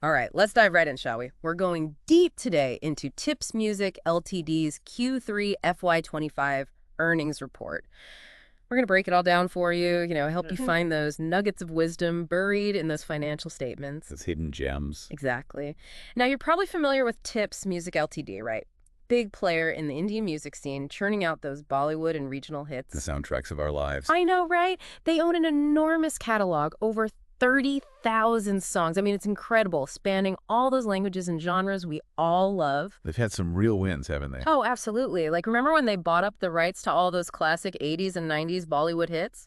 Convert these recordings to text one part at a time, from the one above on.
All right, let's dive right in, shall we? We're going deep today into Tips Music Ltd's Q3 FY25 earnings report. We're going to break it all down for you, help you find those nuggets of wisdom buried in those financial statements. Those hidden gems. Exactly. Now, you're probably familiar with Tips Music Ltd, right? Big player in the Indian music scene, churning out those Bollywood and regional hits. The soundtracks of our lives. I know, right? They own an enormous catalog, over 30,000 songs. I mean, it's incredible, spanning all those languages and genres we all love. They've had some real wins, haven't they? Oh, absolutely. Like, remember when they bought up the rights to all those classic 80s and 90s Bollywood hits?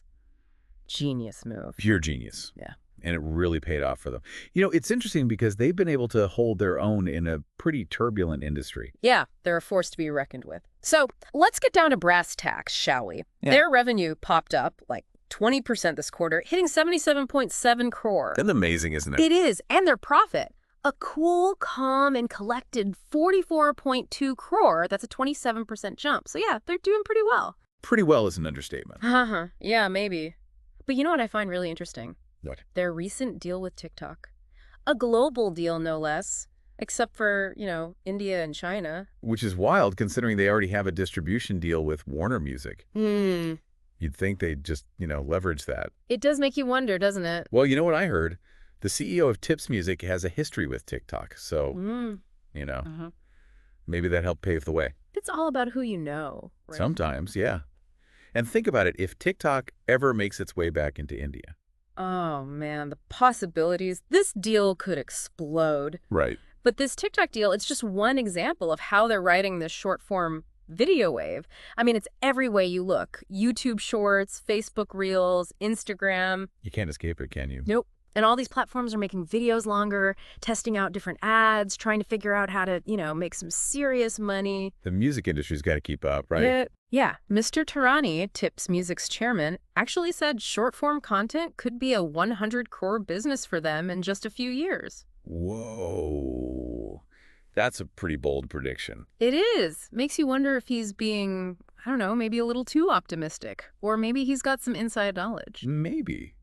Genius move. Pure genius. Yeah. And it really paid off for them. It's interesting because they've been able to hold their own in a pretty turbulent industry. Yeah, they're a force to be reckoned with. So let's get down to brass tacks, shall we? Yeah. Their revenue popped up like 20% this quarter, hitting 77.7 crore. That's amazing, isn't it? It is. And their profit, a cool, calm, and collected 44.2 crore. That's a 27% jump. So yeah, they're doing pretty well. Pretty well is an understatement. Uh-huh. Yeah, maybe. But you know what I find really interesting? What? Their recent deal with TikTok. A global deal, no less. Except for, India and China. Which is wild, considering they already have a distribution deal with Warner Music. You'd think they'd just, leverage that. It does make you wonder, doesn't it? Well, you know what I heard? The CEO of Tips Music has a history with TikTok. So, maybe that helped pave the way. It's all about who you know. Right? Sometimes, yeah. And think about it. If TikTok ever makes its way back into India. Oh, man, the possibilities. This deal could explode. Right. But this TikTok deal, it's just one example of how they're riding this short-form video wave. I mean, it's every way you look. YouTube Shorts, Facebook Reels, Instagram. You can't escape it, can you? Nope. And all these platforms are making videos longer, testing out different ads, trying to figure out how to, make some serious money. The music industry's got to keep up, right? Yeah. Mr. Tarani, Tips Music's chairman, actually said short-form content could be a 100 crore business for them in just a few years. Whoa. That's a pretty bold prediction. It is. Makes you wonder if he's being, I don't know, maybe a little too optimistic. Or maybe he's got some inside knowledge. Maybe.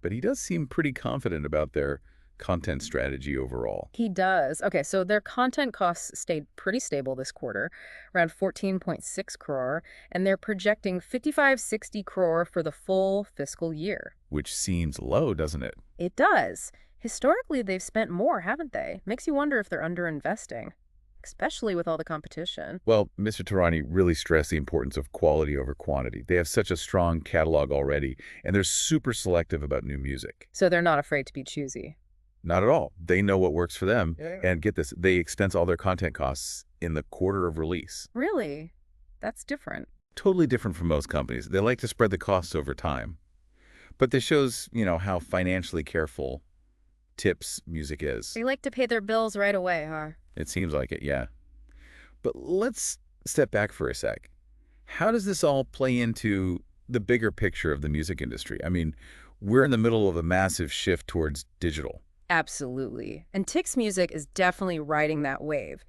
But he does seem pretty confident about their content strategy overall. He does. Okay, so their content costs stayed pretty stable this quarter, around 14.6 crore, and they're projecting 55-60 crore for the full fiscal year. Which seems low, doesn't it? It does. Historically, they've spent more, haven't they? Makes you wonder if they're underinvesting, especially with all the competition. Well, Mr. Tarani really stressed the importance of quality over quantity. They have such a strong catalog already, and they're super selective about new music. So they're not afraid to be choosy. Not at all. They know what works for them. Yeah. And get this, they expense all their content costs in the quarter of release. Really? That's different. Totally different from most companies. They like to spread the costs over time. But this shows, how financially careful Tips Music is. They like to pay their bills right away, huh? It seems like it, yeah. But let's step back for a sec. How does this all play into the bigger picture of the music industry? I mean, we're in the middle of a massive shift towards digital. Absolutely. And Tips Music is definitely riding that wave.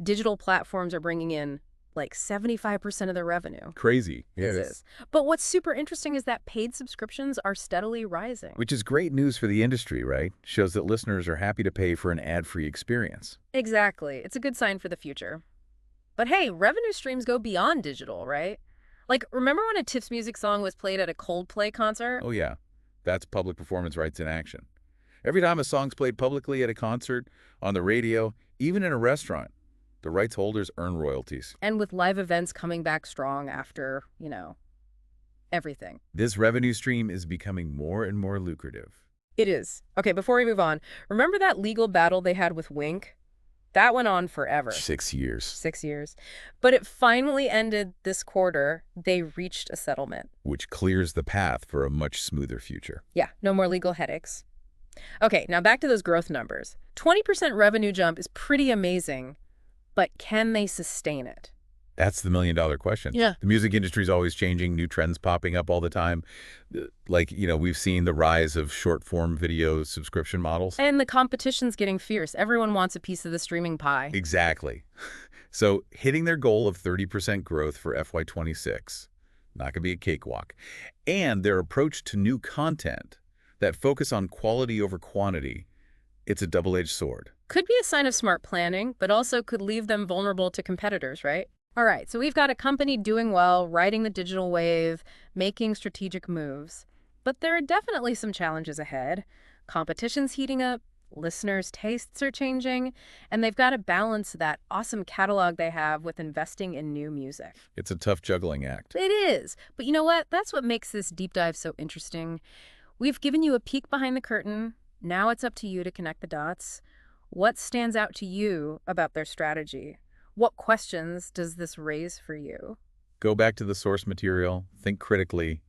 Digital platforms are bringing in like 75% of their revenue. Crazy. It is. But what's super interesting is that paid subscriptions are steadily rising. Which is great news for the industry, right? Shows that listeners are happy to pay for an ad-free experience. Exactly. It's a good sign for the future. But hey, revenue streams go beyond digital, right? Like, remember when a Tips Music song was played at a Coldplay concert? Oh, yeah. That's public performance rights in action. Every time a song's played publicly at a concert, on the radio, even in a restaurant, the rights holders earn royalties. And with live events coming back strong after, everything. This revenue stream is becoming more and more lucrative. It is. Okay, before we move on, remember that legal battle they had with Wink? That went on forever. 6 years. 6 years. But it finally ended this quarter. They reached a settlement. Which clears the path for a much smoother future. Yeah, no more legal headaches. Okay, now back to those growth numbers. 20% revenue jump is pretty amazing, but can they sustain it? That's the million-dollar question. Yeah. The music industry is always changing, new trends popping up all the time. Like, we've seen the rise of short-form video subscription models. And the competition's getting fierce. Everyone wants a piece of the streaming pie. Exactly. So hitting their goal of 30% growth for FY26, not going to be a cakewalk. And their approach to new content that focus on quality over quantity It's a double-edged sword. Could be a sign of smart planning, but also could leave them vulnerable to competitors, right? All right, so we've got a company doing well, riding the digital wave, making strategic moves. But there are definitely some challenges ahead. Competition's heating up, listeners' tastes are changing, and they've got to balance that awesome catalog they have with investing in new music. It's a tough juggling act. It is. But you know what? That's what makes this deep dive so interesting. We've given you a peek behind the curtain. Now it's up to you to connect the dots. What stands out to you about their strategy? What questions does this raise for you? Go back to the source material, think critically,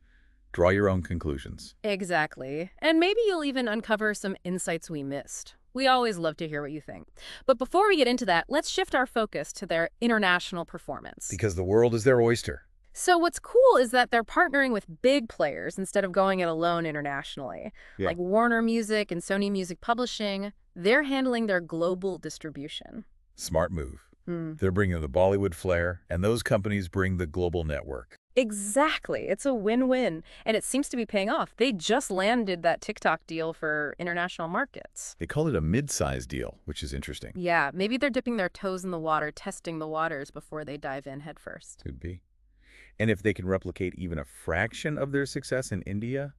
draw your own conclusions. Exactly. And maybe you'll even uncover some insights we missed. We always love to hear what you think. But before we get into that, let's shift our focus to their international performance. Because the world is their oyster. So what's cool is that they're partnering with big players instead of going it alone internationally. Yeah. Like Warner Music and Sony Music Publishing, they're handling their global distribution. Smart move. Hmm. They're bringing the Bollywood flair, and those companies bring the global network. Exactly. It's a win-win, and it seems to be paying off. They just landed that TikTok deal for international markets. They call it a mid-size deal, which is interesting. Yeah, maybe they're dipping their toes in the water, testing the waters before they dive in headfirst. Could be. And if they can replicate even a fraction of their success in India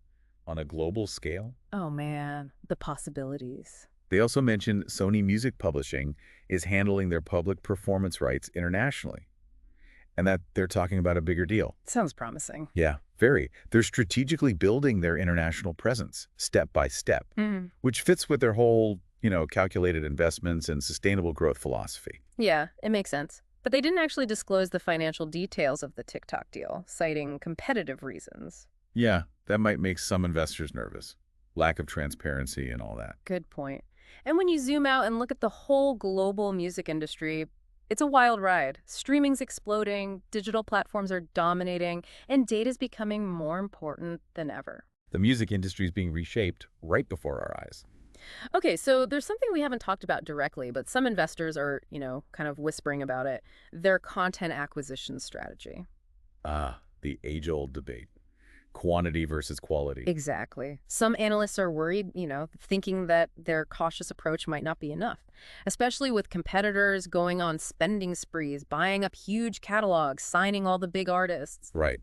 on a global scale. Oh man, the possibilities. They also mentioned Sony Music Publishing is handling their public performance rights internationally, and that they're talking about a bigger deal. Sounds promising. Yeah, very. They're strategically building their international presence step by step, which fits with their whole, calculated investments and sustainable growth philosophy. Yeah, it makes sense. But they didn't actually disclose the financial details of the TikTok deal, citing competitive reasons. Yeah, that might make some investors nervous. Lack of transparency and all that. Good point. And when you zoom out and look at the whole global music industry, it's a wild ride. Streaming's exploding, digital platforms are dominating, and data's becoming more important than ever. The music industry is being reshaped right before our eyes. Okay, so there's something we haven't talked about directly, but some investors are, kind of whispering about it. Their content acquisition strategy. Ah, the age-old debate. Quantity versus quality. Exactly. Some analysts are worried, thinking that their cautious approach might not be enough, especially with competitors going on spending sprees, buying up huge catalogs, signing all the big artists. Right.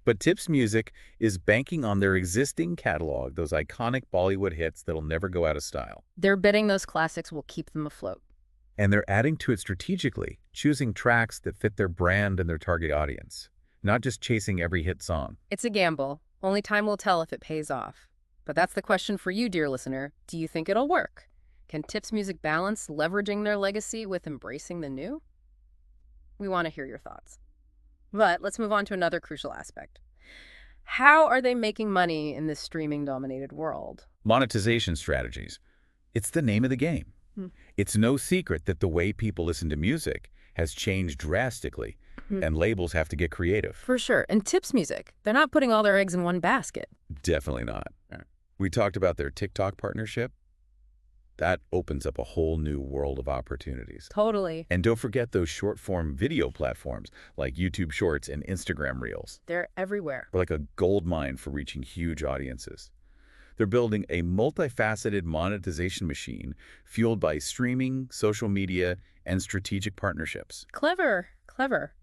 But Tips Music is banking on their existing catalog, those iconic Bollywood hits that'll never go out of style. They're betting those classics will keep them afloat. And they're adding to it strategically, choosing tracks that fit their brand and their target audience, not just chasing every hit song. It's a gamble. Only time will tell if it pays off. But that's the question for you, dear listener. Do you think it'll work? Can Tips Music balance leveraging their legacy with embracing the new? We want to hear your thoughts. But let's move on to another crucial aspect. How are they making money in this streaming-dominated world? Monetization strategies. It's the name of the game. It's no secret that the way people listen to music has changed drastically, and labels have to get creative. For sure. And Tips Music, they're not putting all their eggs in one basket. Definitely not. We talked about their TikTok partnership. That opens up a whole new world of opportunities. Totally. And don't forget those short-form video platforms like YouTube Shorts and Instagram Reels. They're everywhere. They're like a gold mine for reaching huge audiences. They're building a multifaceted monetization machine fueled by streaming, social media, and strategic partnerships. Clever, clever.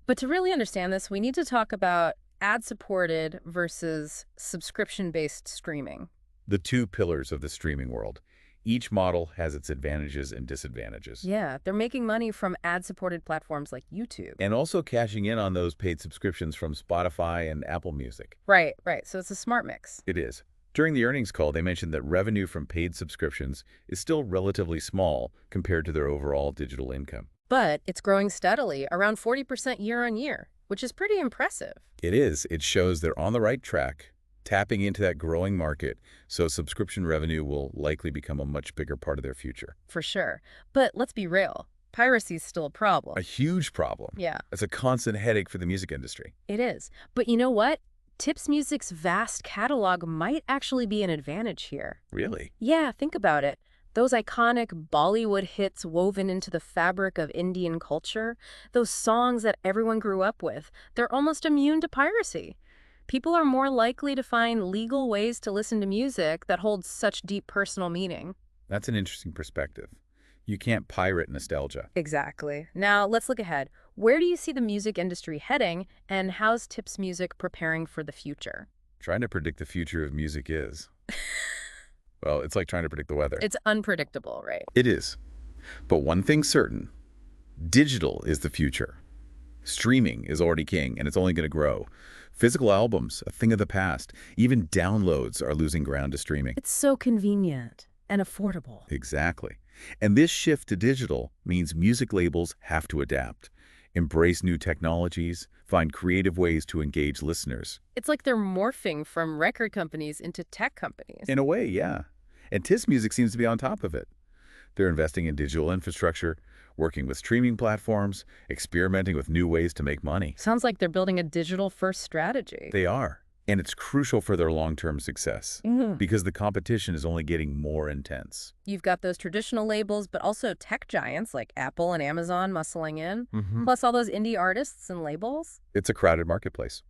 But to really understand this, we need to talk about ad-supported versus subscription-based streaming. The two pillars of the streaming world. Each model has its advantages and disadvantages. Yeah, they're making money from ad-supported platforms like YouTube. And also cashing in on those paid subscriptions from Spotify and Apple Music. Right. So it's a smart mix. It is. During the earnings call, they mentioned that revenue from paid subscriptions is still relatively small compared to their overall digital income. But it's growing steadily, around 40% year on year, which is pretty impressive. It is. It shows they're on the right track, tapping into that growing market, so subscription revenue will likely become a much bigger part of their future. For sure. But let's be real. Piracy is still a problem. A huge problem. Yeah. It's a constant headache for the music industry. It is. But you know what? Tips Music's vast catalog might actually be an advantage here. Really? Yeah, think about it. Those iconic Bollywood hits woven into the fabric of Indian culture, those songs that everyone grew up with, they're almost immune to piracy. People are more likely to find legal ways to listen to music that holds such deep personal meaning. That's an interesting perspective. You can't pirate nostalgia. Exactly. Now, let's look ahead. Where do you see the music industry heading, and how's Tips Music preparing for the future? Trying to predict the future of music is, well, it's like trying to predict the weather. It's unpredictable, right? It is. But one thing's certain, digital is the future. Streaming is already king, and it's only going to grow. Physical albums, a thing of the past. Even downloads are losing ground to streaming. It's so convenient and affordable. Exactly. And this shift to digital means music labels have to adapt, embrace new technologies, find creative ways to engage listeners. It's like they're morphing from record companies into tech companies. In a way, yeah. And TIS Music seems to be on top of it. They're investing in digital infrastructure, working with streaming platforms, experimenting with new ways to make money. Sounds like they're building a digital-first strategy. They are. And it's crucial for their long-term success because the competition is only getting more intense. You've got those traditional labels, but also tech giants like Apple and Amazon muscling in, plus all those indie artists and labels. It's a crowded marketplace.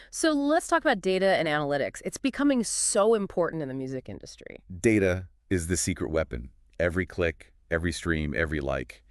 So let's talk about data and analytics. It's becoming so important in the music industry. Data is the secret weapon. Every click, every stream, every like.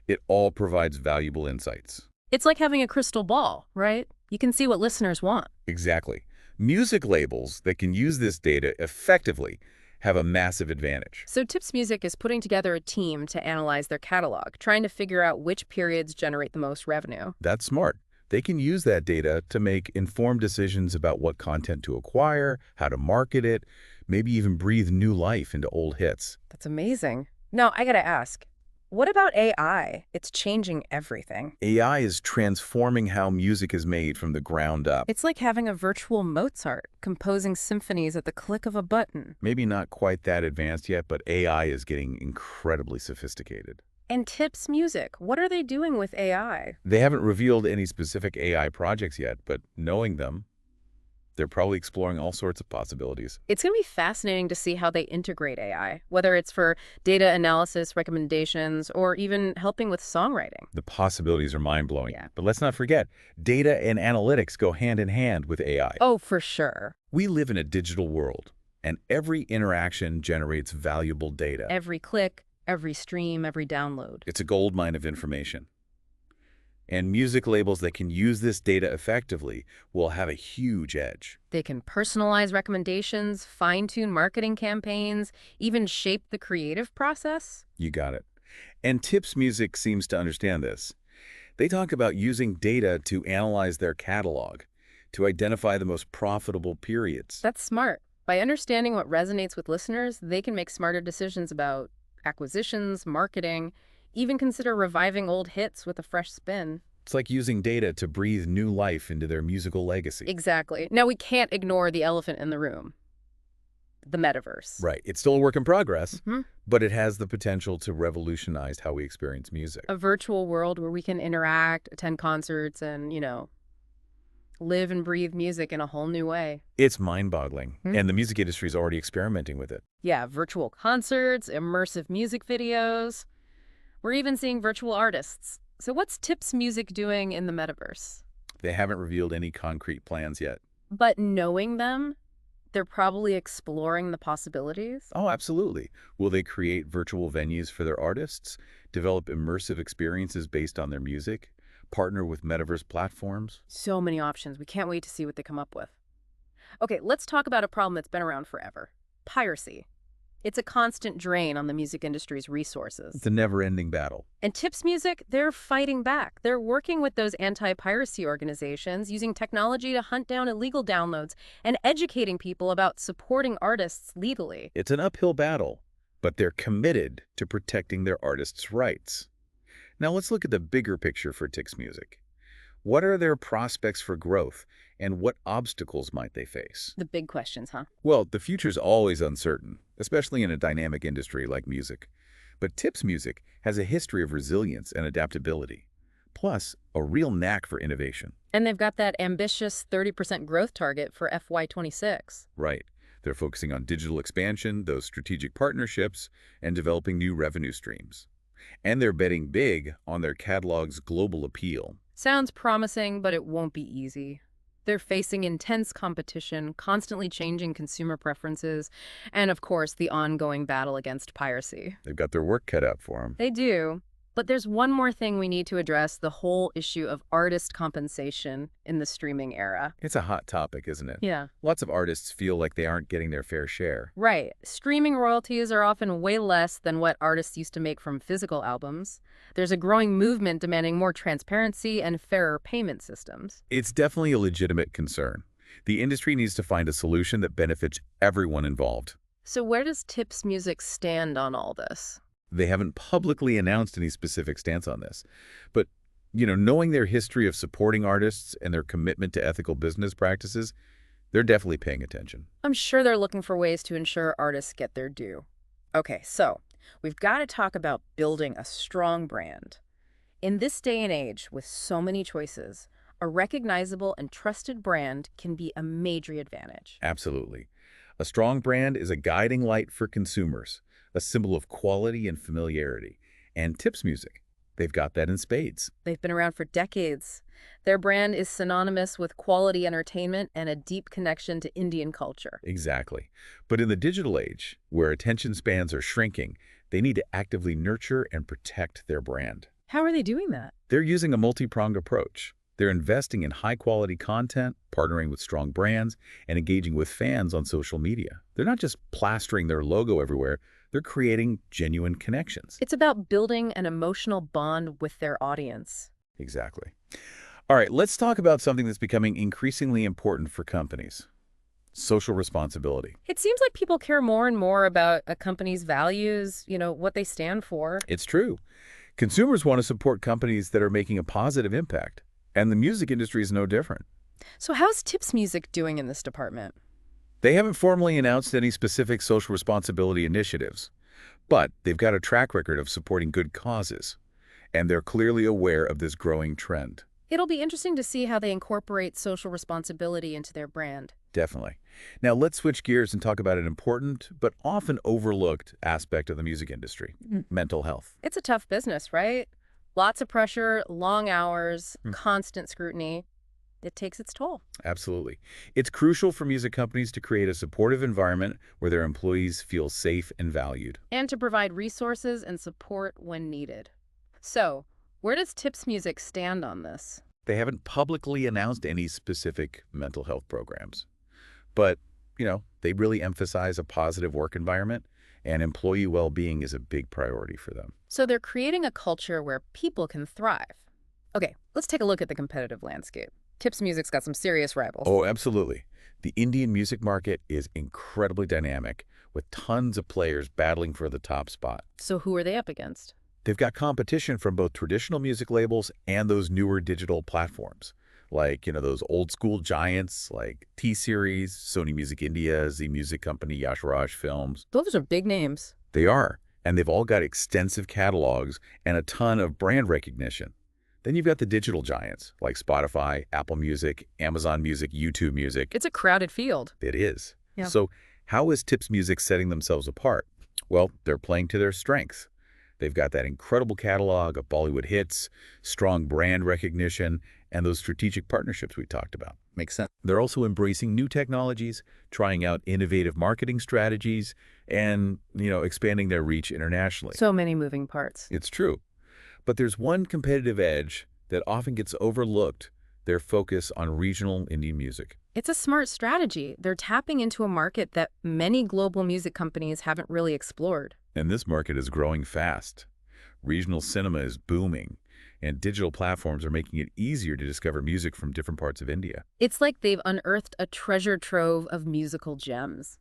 It all provides valuable insights. It's like having a crystal ball, right? You can see what listeners want. Exactly. Music labels that can use this data effectively have a massive advantage. So Tips Music is putting together a team to analyze their catalog, trying to figure out which periods generate the most revenue. That's smart. They can use that data to make informed decisions about what content to acquire, how to market it, maybe even breathe new life into old hits. That's amazing. Now, I gotta ask, what about AI? It's changing everything. AI is transforming how music is made from the ground up. It's like having a virtual Mozart, composing symphonies at the click of a button. Maybe not quite that advanced yet, but AI is getting incredibly sophisticated. And Tips Music, what are they doing with AI? They haven't revealed any specific AI projects yet, but knowing them, they're probably exploring all sorts of possibilities. It's going to be fascinating to see how they integrate AI, whether it's for data analysis, recommendations, or even helping with songwriting. The possibilities are mind-blowing. Yeah. But let's not forget, data and analytics go hand in hand with AI. Oh, for sure. We live in a digital world, and every interaction generates valuable data. Every click, every stream, every download. It's a goldmine of information. And music labels that can use this data effectively will have a huge edge. They can personalize recommendations, fine-tune marketing campaigns, even shape the creative process. You got it. And Tips Music seems to understand this. They talk about using data to analyze their catalog, to identify the most profitable periods. That's smart. By understanding what resonates with listeners, they can make smarter decisions about acquisitions, marketing, even consider reviving old hits with a fresh spin. It's like using data to breathe new life into their musical legacy. Exactly. Now, we can't ignore the elephant in the room, the metaverse. Right. It's still a work in progress, Mm-hmm. but it has the potential to revolutionize how we experience music. A virtual world where we can interact, attend concerts, and, live and breathe music in a whole new way. It's mind-boggling, and the music industry is already experimenting with it. Yeah, virtual concerts, immersive music videos. We're even seeing virtual artists. So what's Tips Music doing in the metaverse? They haven't revealed any concrete plans yet. But knowing them, they're probably exploring the possibilities. Oh, absolutely. Will they create virtual venues for their artists, develop immersive experiences based on their music, partner with metaverse platforms? So many options. We can't wait to see what they come up with. Okay, let's talk about a problem that's been around forever. Piracy. It's a constant drain on the music industry's resources. It's a never-ending battle. And Tips Music, they're fighting back. They're working with those anti-piracy organizations, using technology to hunt down illegal downloads and educating people about supporting artists legally. It's an uphill battle, but they're committed to protecting their artists' rights. Now let's look at the bigger picture for Tips Music. What are their prospects for growth, and what obstacles might they face? The big questions, huh? Well, the future's always uncertain, especially in a dynamic industry like music. But Tips Music has a history of resilience and adaptability, plus a real knack for innovation. And they've got that ambitious 30% growth target for FY26. Right. They're focusing on digital expansion, those strategic partnerships, and developing new revenue streams. And they're betting big on their catalog's global appeal. Sounds promising, but it won't be easy. They're facing intense competition, constantly changing consumer preferences, and of course, the ongoing battle against piracy. They've got their work cut out for them. They do. But there's one more thing we need to address, the whole issue of artist compensation in the streaming era. It's a hot topic, isn't it? Yeah. Lots of artists feel like they aren't getting their fair share. Right. Streaming royalties are often way less than what artists used to make from physical albums. There's a growing movement demanding more transparency and fairer payment systems. It's definitely a legitimate concern. The industry needs to find a solution that benefits everyone involved. So where does Tips Music stand on all this? They haven't publicly announced any specific stance on this. But, knowing their history of supporting artists and their commitment to ethical business practices, they're definitely paying attention. I'm sure they're looking for ways to ensure artists get their due. Okay, so we've got to talk about building a strong brand. In this day and age, with so many choices, a recognizable and trusted brand can be a major advantage. Absolutely. A strong brand is a guiding light for consumers, a symbol of quality and familiarity. And Tips Music, they've got that in spades. They've been around for decades. Their brand is synonymous with quality entertainment and a deep connection to Indian culture. Exactly. But in the digital age, where attention spans are shrinking, they need to actively nurture and protect their brand. How are they doing that? They're using a multi-pronged approach. They're investing in high-quality content, partnering with strong brands, and engaging with fans on social media. They're not just plastering their logo everywhere. They're creating genuine connections. It's about building an emotional bond with their audience. Exactly. All right, let's talk about something that's becoming increasingly important for companies: social responsibility. It seems like people care more and more about a company's values, what they stand for. It's true. Consumers want to support companies that are making a positive impact, and the music industry is no different. So how's Tips Music doing in this department? They haven't formally announced any specific social responsibility initiatives, but they've got a track record of supporting good causes, and they're clearly aware of this growing trend. It'll be interesting to see how they incorporate social responsibility into their brand. Definitely. Now let's switch gears and talk about an important but often overlooked aspect of the music industry: mental health. It's a tough business, right? Lots of pressure, long hours, constant scrutiny. It takes its toll. Absolutely. It's crucial for music companies to create a supportive environment where their employees feel safe and valued. And to provide resources and support when needed. So, where does Tips Music stand on this? They haven't publicly announced any specific mental health programs. But, they really emphasize a positive work environment, and employee well-being is a big priority for them. So they're creating a culture where people can thrive. Okay, let's take a look at the competitive landscape. Tips Music's got some serious rivals. Oh, absolutely. The Indian music market is incredibly dynamic, with tons of players battling for the top spot. So who are they up against? They've got competition from both traditional music labels and those newer digital platforms, like, those old school giants like T-Series, Sony Music India, Z Music Company, Yash Raj Films. Those are big names. They are, and they've all got extensive catalogs and a ton of brand recognition. Then you've got the digital giants like Spotify, Apple Music, Amazon Music, YouTube Music. It's a crowded field. It is. Yeah. So how is Tips Music setting themselves apart? Well, they're playing to their strengths. They've got that incredible catalog of Bollywood hits, strong brand recognition, and those strategic partnerships we talked about. Makes sense. They're also embracing new technologies, trying out innovative marketing strategies, and, expanding their reach internationally. So many moving parts. It's true. But there's one competitive edge that often gets overlooked: their focus on regional indie music. It's a smart strategy. They're tapping into a market that many global music companies haven't really explored. And this market is growing fast. Regional cinema is booming, and digital platforms are making it easier to discover music from different parts of India. It's like they've unearthed a treasure trove of musical gems.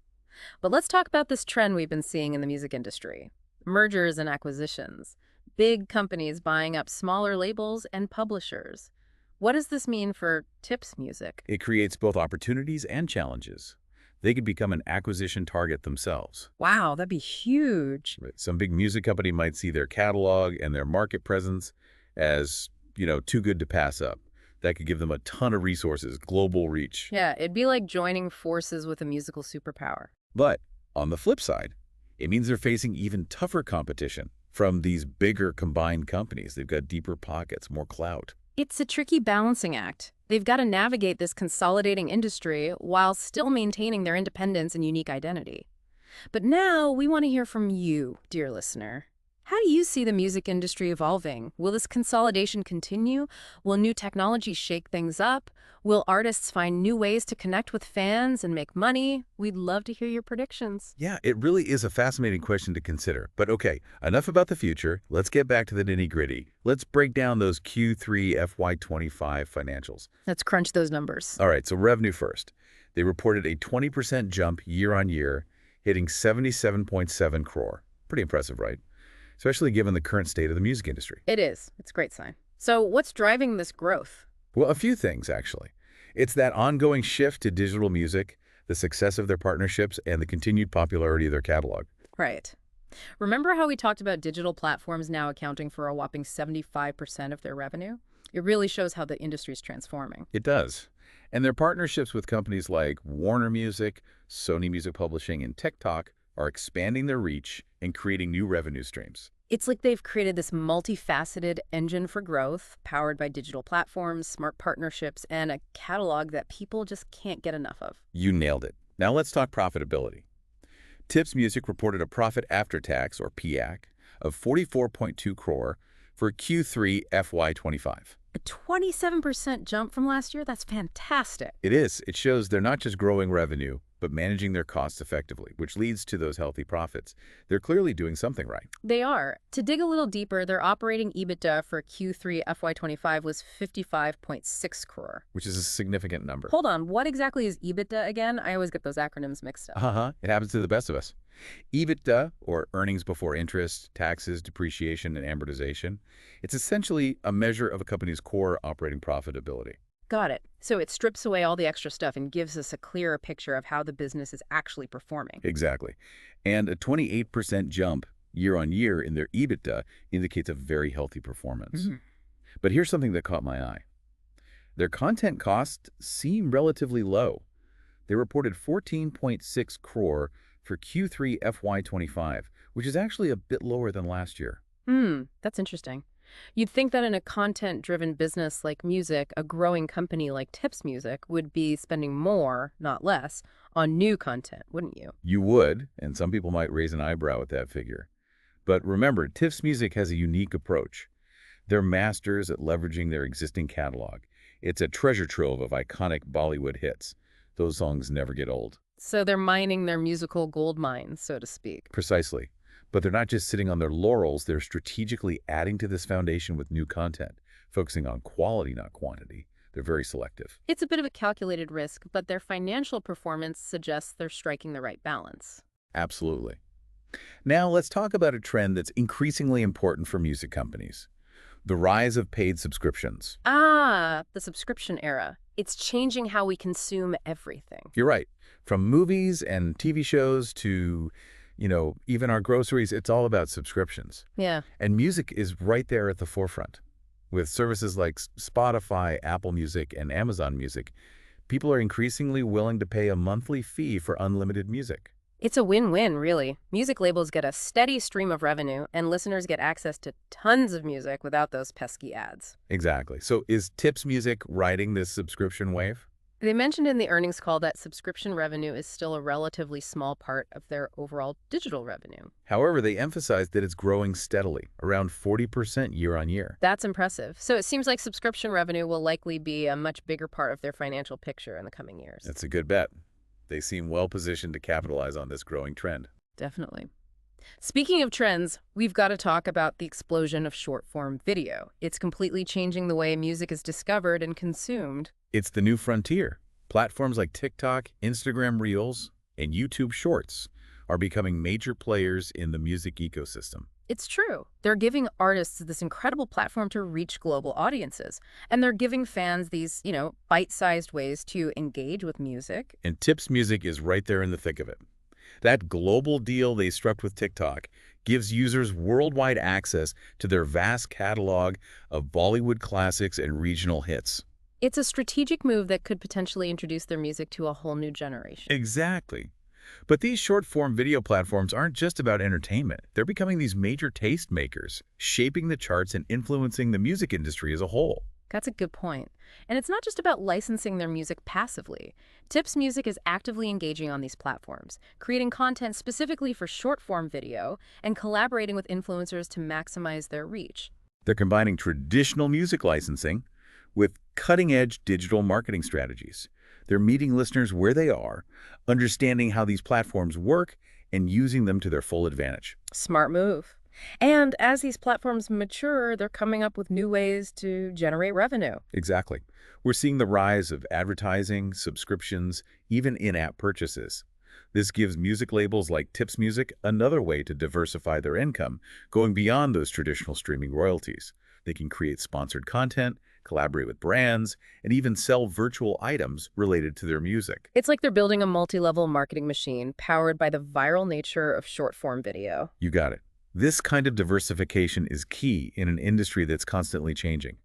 But let's talk about this trend we've been seeing in the music industry: mergers and acquisitions. Big companies buying up smaller labels and publishers. What does this mean for Tips Music? It creates both opportunities and challenges. They could become an acquisition target themselves. Wow, that'd be huge. Right. Some big music company might see their catalog and their market presence as, too good to pass up. That could give them a ton of resources, global reach. Yeah, it'd be like joining forces with a musical superpower. But on the flip side, it means they're facing even tougher competition from these bigger combined companies. They've got deeper pockets, more clout. It's a tricky balancing act. They've got to navigate this consolidating industry while still maintaining their independence and unique identity. But now we want to hear from you, dear listener. How do you see the music industry evolving? Will this consolidation continue? Will new technology shake things up? Will artists find new ways to connect with fans and make money? We'd love to hear your predictions. Yeah, it really is a fascinating question to consider. But okay, enough about the future. Let's get back to the nitty-gritty. Let's break down those Q3 FY25 financials. Let's crunch those numbers. All right, so revenue first. They reported a 20% jump year-on-year, hitting 77.7 crore. Pretty impressive, right? Especially given the current state of the music industry. It is. It's a great sign. So what's driving this growth? Well, a few things, actually. It's that ongoing shift to digital music, the success of their partnerships, and the continued popularity of their catalog. Right. Remember how we talked about digital platforms now accounting for a whopping 75% of their revenue? It really shows how the industry is transforming. It does. And their partnerships with companies like Warner Music, Sony Music Publishing, and TikTok are expanding their reach and creating new revenue streams. It's like they've created this multifaceted engine for growth, powered by digital platforms, smart partnerships, and a catalog that people just can't get enough of. You nailed it. Now let's talk profitability. Tips Music reported a profit after tax, or PAC, of 44.2 crore for Q3 FY25. A 27% jump from last year? That's fantastic. It is. It shows they're not just growing revenue, but managing their costs effectively, which leads to those healthy profits. They're clearly doing something right. They are. To dig a little deeper, their operating EBITDA for Q3 FY25 was 55.6 crore. Which is a significant number. Hold on, what exactly is EBITDA again? I always get those acronyms mixed up. It happens to the best of us. EBITDA, or earnings before interest, taxes, depreciation, and amortization, it's essentially a measure of a company's core operating profitability. Got it. So it strips away all the extra stuff and gives us a clearer picture of how the business is actually performing. Exactly. And a 28% jump year-on-year in their EBITDA indicates a very healthy performance. But here's something that caught my eye. Their content costs seem relatively low. They reported 14.6 crore for Q3 FY25, which is actually a bit lower than last year. That's interesting. You'd think that in a content-driven business like music, a growing company like Tips Music would be spending more, not less, on new content, wouldn't you? You would, and some people might raise an eyebrow at that figure. But remember, Tips Music has a unique approach. They're masters at leveraging their existing catalog. It's a treasure trove of iconic Bollywood hits. Those songs never get old. So they're mining their musical gold mines, so to speak. Precisely. But they're not just sitting on their laurels, they're strategically adding to this foundation with new content, focusing on quality, not quantity. They're very selective. It's a bit of a calculated risk, but their financial performance suggests they're striking the right balance. Absolutely. Now let's talk about a trend that's increasingly important for music companies. The rise of paid subscriptions. The subscription era. It's changing how we consume everything. You're right. From movies and TV shows to even our groceries, it's all about subscriptions. Yeah. And music is right there at the forefront. With services like Spotify, Apple Music, and Amazon Music, people are increasingly willing to pay a monthly fee for unlimited music. It's a win-win, really. Music labels get a steady stream of revenue, and listeners get access to tons of music without those pesky ads. Exactly. So is Tips Music riding this subscription wave? They mentioned in the earnings call that subscription revenue is still a relatively small part of their overall digital revenue. However, they emphasized that it's growing steadily, around 40% year-on-year. That's impressive. So it seems like subscription revenue will likely be a much bigger part of their financial picture in the coming years. That's a good bet. They seem well-positioned to capitalize on this growing trend. Definitely. Speaking of trends, we've got to talk about the explosion of short-form video. It's completely changing the way music is discovered and consumed. It's the new frontier. Platforms like TikTok, Instagram Reels, and YouTube Shorts are becoming major players in the music ecosystem. It's true. They're giving artists this incredible platform to reach global audiences. And they're giving fans these, bite-sized ways to engage with music. And Tips Music is right there in the thick of it. That global deal they struck with TikTok gives users worldwide access to their vast catalog of Bollywood classics and regional hits. It's a strategic move that could potentially introduce their music to a whole new generation. Exactly. But these short-form video platforms aren't just about entertainment. They're becoming these major taste makers, shaping the charts and influencing the music industry as a whole. That's a good point. And it's not just about licensing their music passively. Tips Music is actively engaging on these platforms, creating content specifically for short-form video and collaborating with influencers to maximize their reach. They're combining traditional music licensing with cutting-edge digital marketing strategies. They're meeting listeners where they are, understanding how these platforms work, and using them to their full advantage. Smart move. And as these platforms mature, they're coming up with new ways to generate revenue. Exactly. We're seeing the rise of advertising, subscriptions, even in-app purchases. This gives music labels like Tips Music another way to diversify their income, going beyond those traditional streaming royalties. They can create sponsored content, collaborate with brands, and even sell virtual items related to their music. It's like they're building a multi-level marketing machine powered by the viral nature of short-form video. You got it. This kind of diversification is key in an industry that's constantly changing.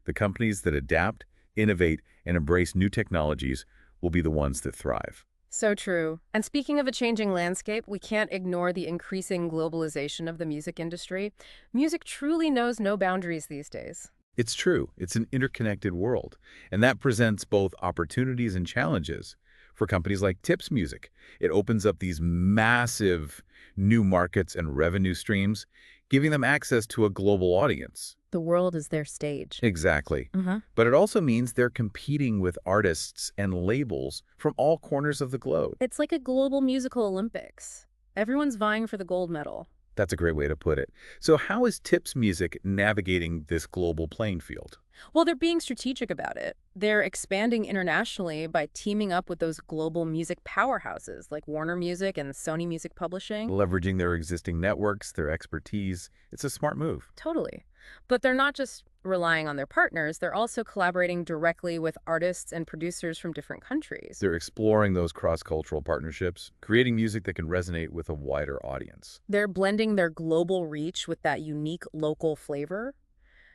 The companies that adapt, innovate, and embrace new technologies will be the ones that thrive. So true. And speaking of a changing landscape, we can't ignore the increasing globalization of the music industry. Music truly knows no boundaries these days. It's true. It's an interconnected world, and that presents both opportunities and challenges. For companies like Tips Music, it opens up these massive new markets and revenue streams, giving them access to a global audience. The world is their stage. Exactly. But it also means they're competing with artists and labels from all corners of the globe. It's like a global musical Olympics. Everyone's vying for the gold medal. That's a great way to put it. So how is Tips Music navigating this global playing field? Well, they're being strategic about it. They're expanding internationally by teaming up with those global music powerhouses like Warner Music and Sony Music Publishing. Leveraging their existing networks, their expertise, it's a smart move. Totally. But they're not just relying on their partners, they're also collaborating directly with artists and producers from different countries. They're exploring those cross-cultural partnerships, creating music that can resonate with a wider audience. They're blending their global reach with that unique local flavor,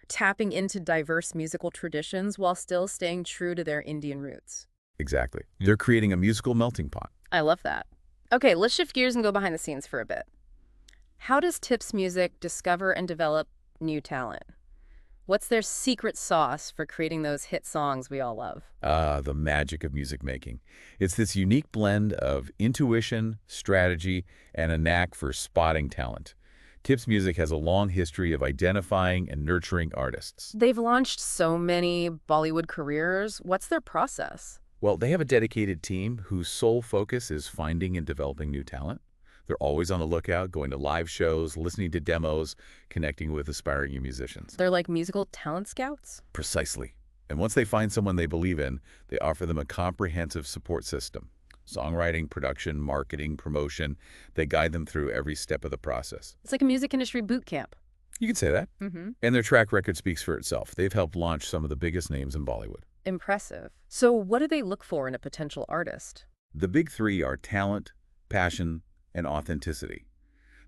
tapping into diverse musical traditions while still staying true to their Indian roots. Exactly. They're creating a musical melting pot. I love that. Okay, let's shift gears and go behind the scenes for a bit. How does Tips Music discover and develop new talent? What's their secret sauce for creating those hit songs we all love? The magic of music making. It's this unique blend of intuition, strategy, and a knack for spotting talent. Tips Music has a long history of identifying and nurturing artists. They've launched so many Bollywood careers. What's their process? Well, they have a dedicated team whose sole focus is finding and developing new talent. They're always on the lookout, going to live shows, listening to demos, connecting with aspiring new musicians. They're like musical talent scouts? Precisely. And once they find someone they believe in, they offer them a comprehensive support system. Songwriting, production, marketing, promotion. They guide them through every step of the process. It's like a music industry boot camp. You could say that. Mm-hmm. And their track record speaks for itself. They've helped launch some of the biggest names in Bollywood. Impressive. So what do they look for in a potential artist? The big three are talent, passion, and authenticity.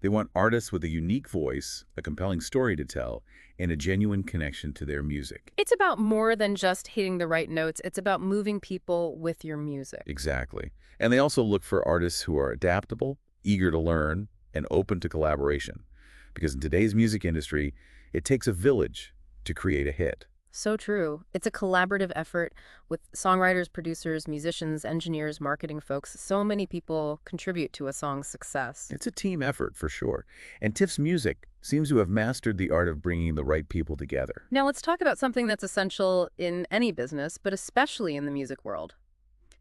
They want artists with a unique voice, a compelling story to tell, and a genuine connection to their music. It's about more than just hitting the right notes. It's about moving people with your music. Exactly. And they also look for artists who are adaptable, eager to learn, and open to collaboration. Because in today's music industry, it takes a village to create a hit. So true. It's a collaborative effort with songwriters, producers, musicians, engineers, marketing folks. So many people contribute to a song's success. It's a team effort for sure. And Tips Music seems to have mastered the art of bringing the right people together. Now let's talk about something that's essential in any business, but especially in the music world.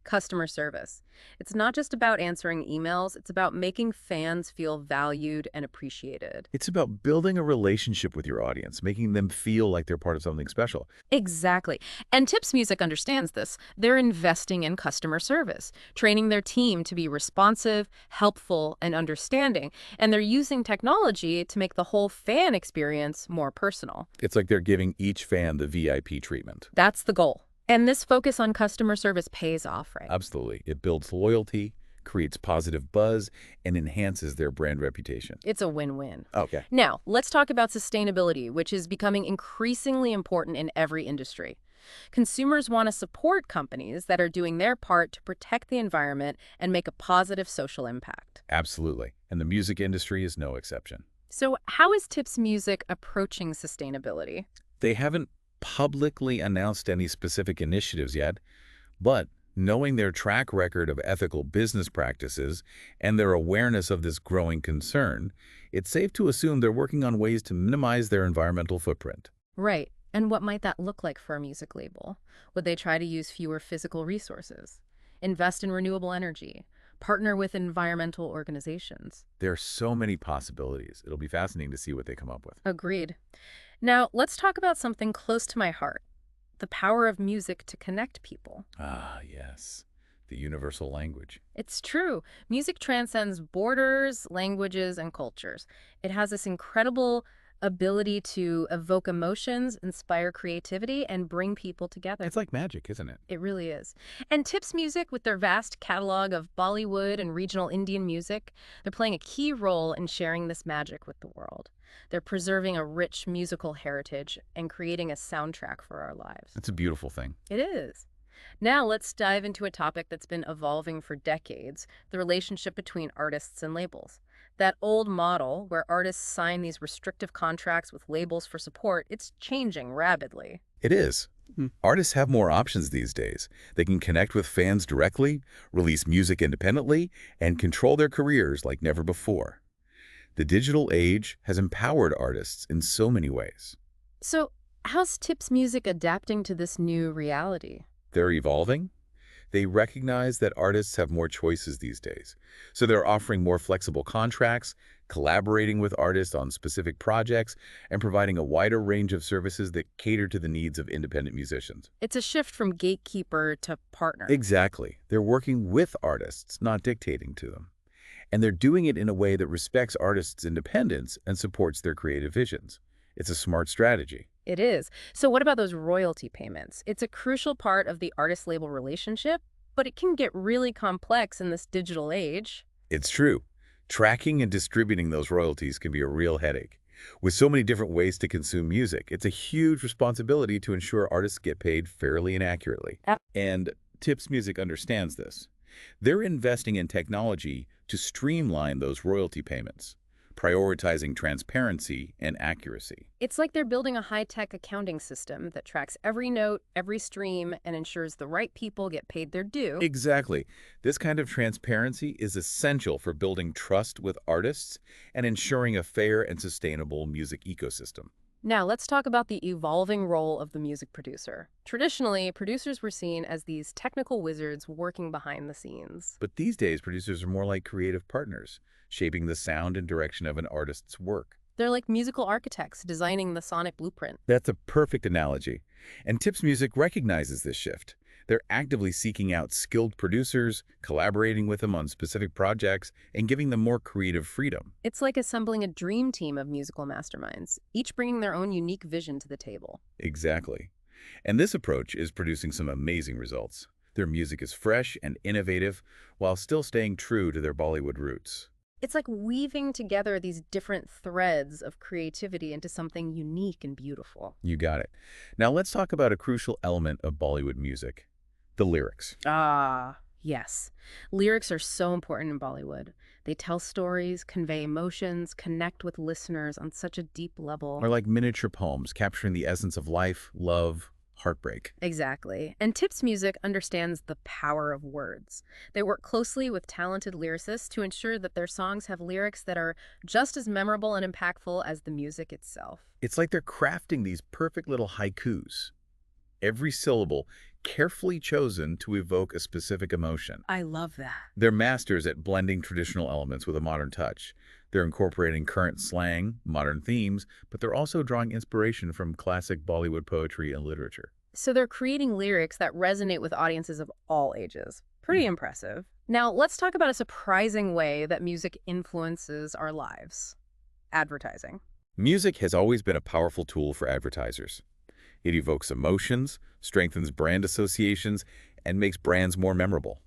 Customer service. It's not just about answering emails, it's about making fans feel valued and appreciated. It's about building a relationship with your audience, making them feel like they're part of something special. Exactly. And Tips Music understands this. They're investing in customer service, training their team to be responsive, helpful, and understanding. And they're using technology to make the whole fan experience more personal. It's like they're giving each fan the VIP treatment. That's the goal. And this focus on customer service pays off, right? Absolutely. It builds loyalty, creates positive buzz, and enhances their brand reputation. It's a win-win. Okay. Now, let's talk about sustainability, which is becoming increasingly important in every industry. Consumers want to support companies that are doing their part to protect the environment and make a positive social impact. Absolutely. And the music industry is no exception. So how is Tips Music approaching sustainability? They haven't publicly announced any specific initiatives yet, but knowing their track record of ethical business practices and their awareness of this growing concern, it's safe to assume they're working on ways to minimize their environmental footprint. Right. And what might that look like for a music label? Would they try to use fewer physical resources, invest in renewable energy, partner with environmental organizations? There are so many possibilities. It'll be fascinating to see what they come up with. Agreed. Now, let's talk about something close to my heart, the power of music to connect people. Ah, yes. The universal language. It's true. Music transcends borders, languages, and cultures. It has this incredible ability to evoke emotions, inspire creativity, and bring people together. It's like magic, isn't it? It really is. And Tips Music, with their vast catalog of Bollywood and regional Indian music, they're playing a key role in sharing this magic with the world. They're preserving a rich musical heritage and creating a soundtrack for our lives. It's a beautiful thing. It is. Now let's dive into a topic that's been evolving for decades, the relationship between artists and labels. That old model where artists sign these restrictive contracts with labels for support, it's changing rapidly. It is. Artists have more options these days. They can connect with fans directly, release music independently, and control their careers like never before. The digital age has empowered artists in so many ways. So, how's Tips Music adapting to this new reality? They're evolving. They recognize that artists have more choices these days. So they're offering more flexible contracts, collaborating with artists on specific projects, and providing a wider range of services that cater to the needs of independent musicians. It's a shift from gatekeeper to partner. Exactly. They're working with artists, not dictating to them. And they're doing it in a way that respects artists' independence and supports their creative visions. It's a smart strategy. It is. So what about those royalty payments? It's a crucial part of the artist-label relationship, but it can get really complex in this digital age. It's true. Tracking and distributing those royalties can be a real headache. With so many different ways to consume music, it's a huge responsibility to ensure artists get paid fairly and accurately. Yep. And Tips Music understands this. They're investing in technology to streamline those royalty payments, prioritizing transparency and accuracy. It's like they're building a high-tech accounting system that tracks every note, every stream, and ensures the right people get paid their due. Exactly. This kind of transparency is essential for building trust with artists and ensuring a fair and sustainable music ecosystem. Now, let's talk about the evolving role of the music producer. Traditionally, producers were seen as these technical wizards working behind the scenes. But these days, producers are more like creative partners, shaping the sound and direction of an artist's work. They're like musical architects designing the sonic blueprint. That's a perfect analogy. And Tips Music recognizes this shift. They're actively seeking out skilled producers, collaborating with them on specific projects, and giving them more creative freedom. It's like assembling a dream team of musical masterminds, each bringing their own unique vision to the table. Exactly. And this approach is producing some amazing results. Their music is fresh and innovative, while still staying true to their Bollywood roots. It's like weaving together these different threads of creativity into something unique and beautiful. You got it. Now let's talk about a crucial element of Bollywood music, the lyrics. Ah, yes. Lyrics are so important in Bollywood. They tell stories, convey emotions, connect with listeners on such a deep level. Are like miniature poems capturing the essence of life, love, heartbreak. Exactly. And Tips Music understands the power of words. They work closely with talented lyricists to ensure that their songs have lyrics that are just as memorable and impactful as the music itself. It's like they're crafting these perfect little haikus. Every syllable carefully chosen to evoke a specific emotion. I love that. They're masters at blending traditional elements with a modern touch. They're incorporating current slang, modern themes, but they're also drawing inspiration from classic Bollywood poetry and literature. So they're creating lyrics that resonate with audiences of all ages. Pretty impressive. Now, let's talk about a surprising way that music influences our lives. Advertising. Music has always been a powerful tool for advertisers. It evokes emotions, strengthens brand associations, and makes brands more memorable.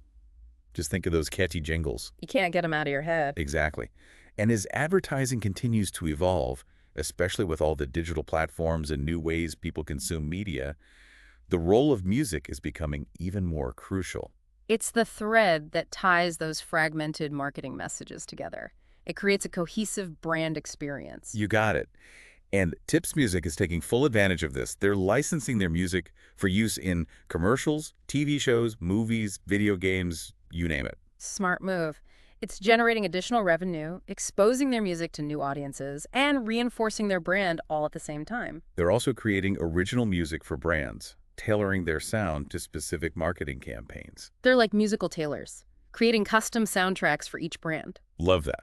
Just think of those catchy jingles. You can't get them out of your head. Exactly. And as advertising continues to evolve, especially with all the digital platforms and new ways people consume media, the role of music is becoming even more crucial. It's the thread that ties those fragmented marketing messages together. It creates a cohesive brand experience. You got it. And Tips Music is taking full advantage of this. They're licensing their music for use in commercials, TV shows, movies, video games, you name it. Smart move. It's generating additional revenue, exposing their music to new audiences, and reinforcing their brand all at the same time. They're also creating original music for brands, tailoring their sound to specific marketing campaigns. They're like musical tailors, creating custom soundtracks for each brand. Love that.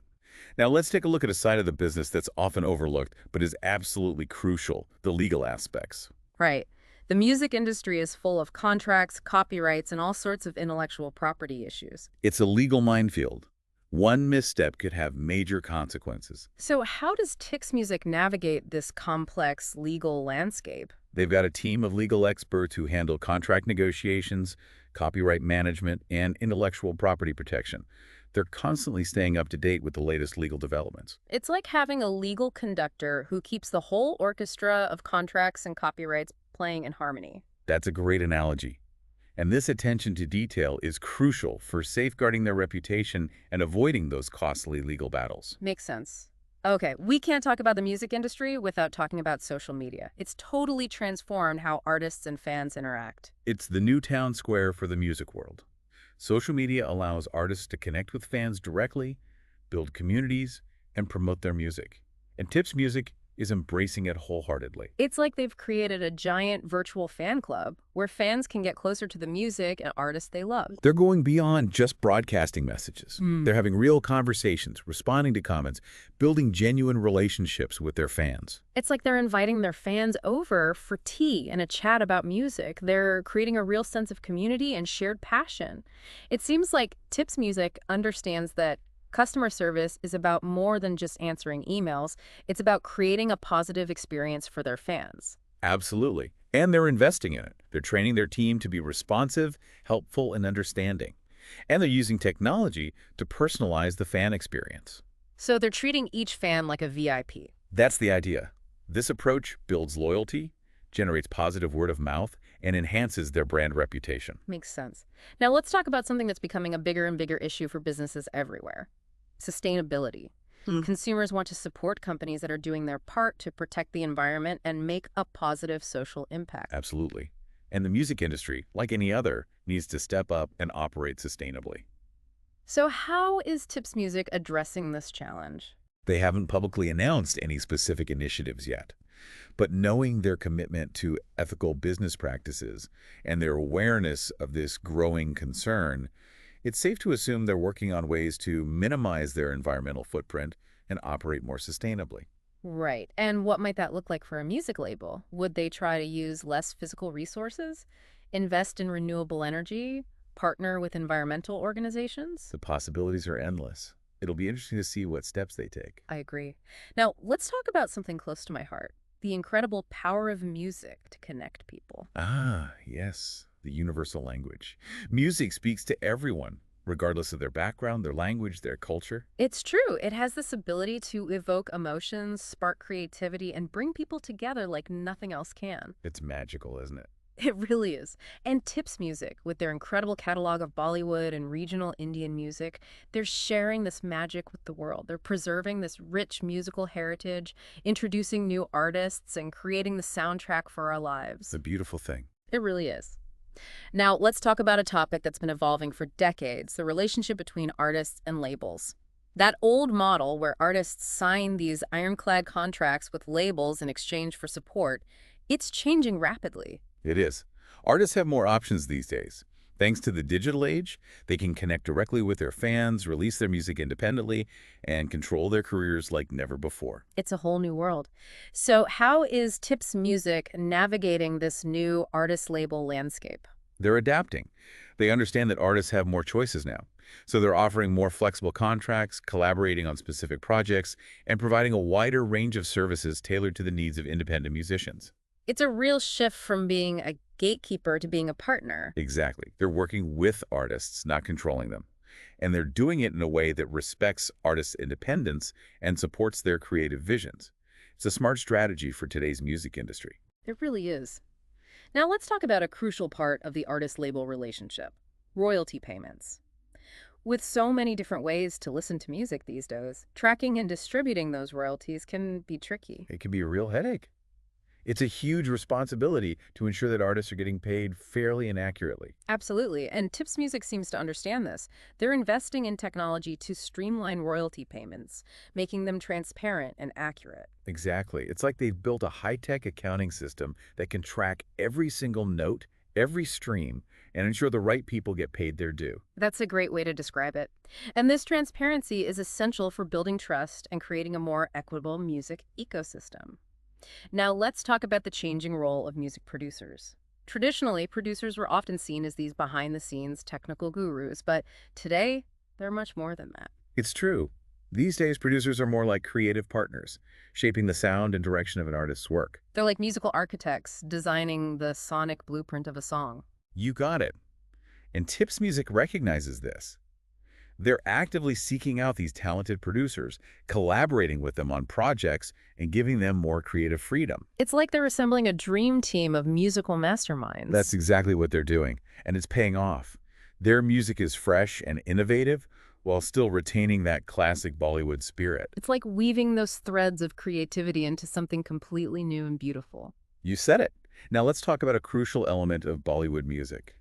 Now let's take a look at a side of the business that's often overlooked, but is absolutely crucial, the legal aspects. Right. The music industry is full of contracts, copyrights, and all sorts of intellectual property issues. It's a legal minefield. One misstep could have major consequences. So how does Tix Music navigate this complex legal landscape? They've got a team of legal experts who handle contract negotiations, copyright management, and intellectual property protection. They're constantly staying up to date with the latest legal developments. It's like having a legal conductor who keeps the whole orchestra of contracts and copyrights playing in harmony. That's a great analogy. And this attention to detail is crucial for safeguarding their reputation and avoiding those costly legal battles. Makes sense. Okay, we can't talk about the music industry without talking about social media. It's totally transformed how artists and fans interact. It's the new town square for the music world. Social media allows artists to connect with fans directly, build communities, and promote their music. And Tips Music is embracing it wholeheartedly. It's like they've created a giant virtual fan club where fans can get closer to the music and artists they love. They're going beyond just broadcasting messages. They're having real conversations, responding to comments, building genuine relationships with their fans. It's like they're inviting their fans over for tea and a chat about music. They're creating a real sense of community and shared passion. It seems like Tips Music understands that customer service is about more than just answering emails. It's about creating a positive experience for their fans. Absolutely. And they're investing in it. They're training their team to be responsive, helpful, and understanding. And they're using technology to personalize the fan experience. So they're treating each fan like a VIP. That's the idea. This approach builds loyalty, generates positive word of mouth, and enhances their brand reputation. Makes sense. Now let's talk about something that's becoming a bigger and bigger issue for businesses everywhere. Sustainability. Consumers want to support companies that are doing their part to protect the environment and make a positive social impact. Absolutely. And the music industry, like any other, needs to step up and operate sustainably. So how is Tips Music addressing this challenge? They haven't publicly announced any specific initiatives yet, but knowing their commitment to ethical business practices and their awareness of this growing concern, it's safe to assume they're working on ways to minimize their environmental footprint and operate more sustainably. Right. And what might that look like for a music label? Would they try to use less physical resources, invest in renewable energy, partner with environmental organizations? The possibilities are endless. It'll be interesting to see what steps they take. I agree. Now, let's talk about something close to my heart, the incredible power of music to connect people. Ah, yes, the universal language. Music speaks to everyone, regardless of their background, their language, their culture. It's true. It has this ability to evoke emotions, spark creativity, and bring people together like nothing else can. It's magical, isn't it? It really is. And Tips Music, with their incredible catalog of Bollywood and regional Indian music, they're sharing this magic with the world. They're preserving this rich musical heritage, introducing new artists, and creating the soundtrack for our lives. It's a beautiful thing. It really is. Now, let's talk about a topic that's been evolving for decades, the relationship between artists and labels. That old model where artists sign these ironclad contracts with labels in exchange for support, it's changing rapidly. It is. Artists have more options these days. Thanks to the digital age, they can connect directly with their fans, release their music independently, and control their careers like never before. It's a whole new world. So how is Tips Music navigating this new artist label landscape? They're adapting. They understand that artists have more choices now. So they're offering more flexible contracts, collaborating on specific projects, and providing a wider range of services tailored to the needs of independent musicians. It's a real shift from being a gatekeeper to being a partner. Exactly. They're working with artists, not controlling them. And they're doing it in a way that respects artists' independence and supports their creative visions. It's a smart strategy for today's music industry. It really is. Now let's talk about a crucial part of the artist-label relationship, royalty payments. With so many different ways to listen to music these days, tracking and distributing those royalties can be tricky. It can be a real headache. It's a huge responsibility to ensure that artists are getting paid fairly and accurately. Absolutely, and Tips Music seems to understand this. They're investing in technology to streamline royalty payments, making them transparent and accurate. Exactly. It's like they've built a high-tech accounting system that can track every single note, every stream, and ensure the right people get paid their due. That's a great way to describe it. And this transparency is essential for building trust and creating a more equitable music ecosystem. Now, let's talk about the changing role of music producers. Traditionally, producers were often seen as these behind the scenes technical gurus, but today, they're much more than that. It's true. These days, producers are more like creative partners, shaping the sound and direction of an artist's work. They're like musical architects designing the sonic blueprint of a song. You got it. And Tips Music recognizes this. They're actively seeking out these talented producers, collaborating with them on projects, and giving them more creative freedom. It's like they're assembling a dream team of musical That's masterminds. exactly what they're doing, and it's paying off. Their music is fresh and innovative while still retaining that classic Bollywood spirit. It's like weaving those threads of creativity into something completely new and beautiful. You said it. Now let's talk about a crucial element of Bollywood music,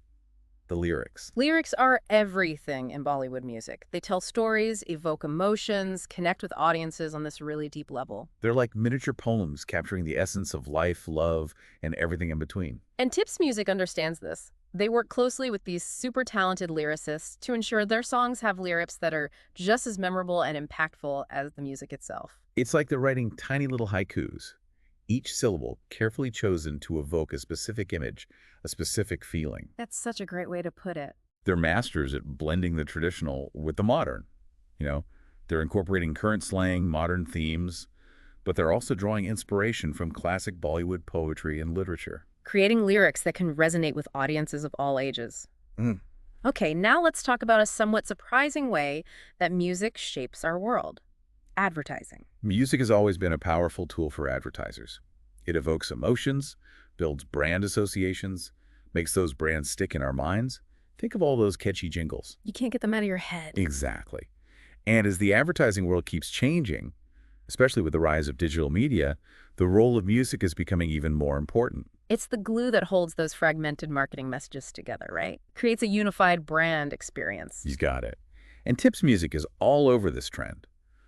the lyrics. Lyrics are everything in Bollywood music. They tell stories, evoke emotions, connect with audiences on this really deep level. They're like miniature poems capturing the essence of life, love, and everything in between. And Tips Music understands this. They work closely with these super talented lyricists to ensure their songs have lyrics that are just as memorable and impactful as the music itself. It's like they're writing tiny little haikus, each syllable carefully chosen to evoke a specific image, a specific feeling. That's such a great way to put it. They're masters at blending the traditional with the modern. You know, they're incorporating current slang, modern themes, but they're also drawing inspiration from classic Bollywood poetry and literature. Creating lyrics that can resonate with audiences of all ages. Mm. Okay, now let's talk about a somewhat surprising way that music shapes our world. Advertising. Music has always been a powerful tool for advertisers. It evokes emotions, builds brand associations, makes those brands stick in our minds. Think of all those catchy jingles. You can't get them out of your head. Exactly. And as the advertising world keeps changing, especially with the rise of digital media, the role of music is becoming even more important. It's the glue that holds those fragmented marketing messages together, right? Creates a unified brand experience. You got it. And Tips Music is all over this trend.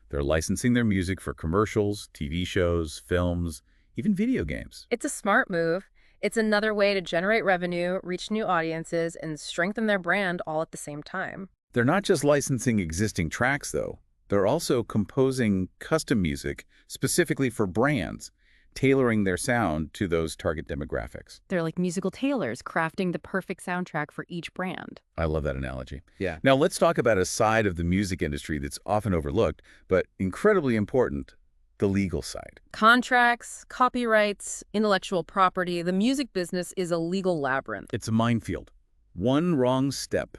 They're licensing their music for commercials, TV shows, films, even video games. It's a smart move. It's another way to generate revenue, reach new audiences, and strengthen their brand all at the same time. They're not just licensing existing tracks, though. They're also composing custom music specifically for brands, tailoring their sound to those target demographics. They're like musical tailors crafting the perfect soundtrack for each brand. I love that analogy. Yeah. Now let's talk about a side of the music industry that's often overlooked, but incredibly important, the legal side. Contracts, copyrights, intellectual property, the music business is a legal labyrinth. It's a minefield. One wrong step,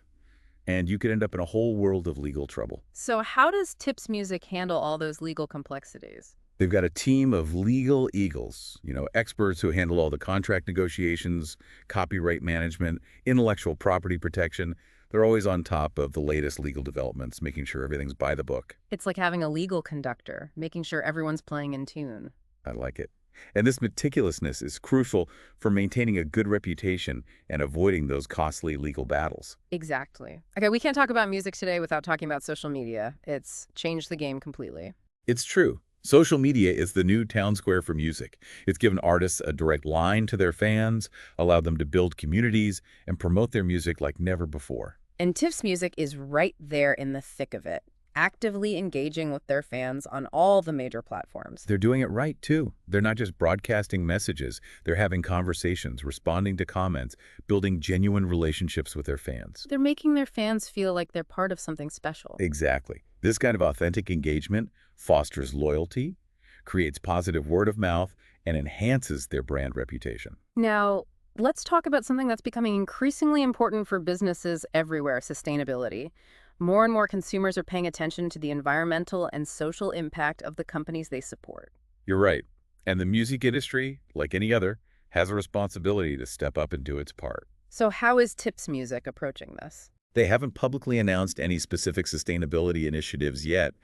and you could end up in a whole world of legal trouble. So how does Tips Music handle all those legal complexities? They've got a team of legal eagles, experts who handle all the contract negotiations, copyright management, intellectual property protection. They're always on top of the latest legal developments, making sure everything's by the book. It's like having a legal conductor, making sure everyone's playing in tune. I like it. And this meticulousness is crucial for maintaining a good reputation and avoiding those costly legal battles. Exactly. Okay, we can't talk about music today without talking about social media. It's changed the game completely. It's true. Social media is the new town square for music. It's given artists a direct line to their fans, allowed them to build communities, and promote their music like never before. And Tips Music is right there in the thick of it, actively engaging with their fans on all the major platforms. They're doing it right, too. They're not just broadcasting messages. They're having conversations, responding to comments, building genuine relationships with their fans. They're making their fans feel like they're part of something special. Exactly. This kind of authentic engagement fosters loyalty, creates positive word of mouth, and enhances their brand reputation. Now, let's talk about something that's becoming increasingly important for businesses everywhere, sustainability. More and more consumers are paying attention to the environmental and social impact of the companies they support. You're right. And the music industry, like any other, has a responsibility to step up and do its part. So how is Tips Music approaching this? They haven't publicly announced any specific sustainability initiatives yet,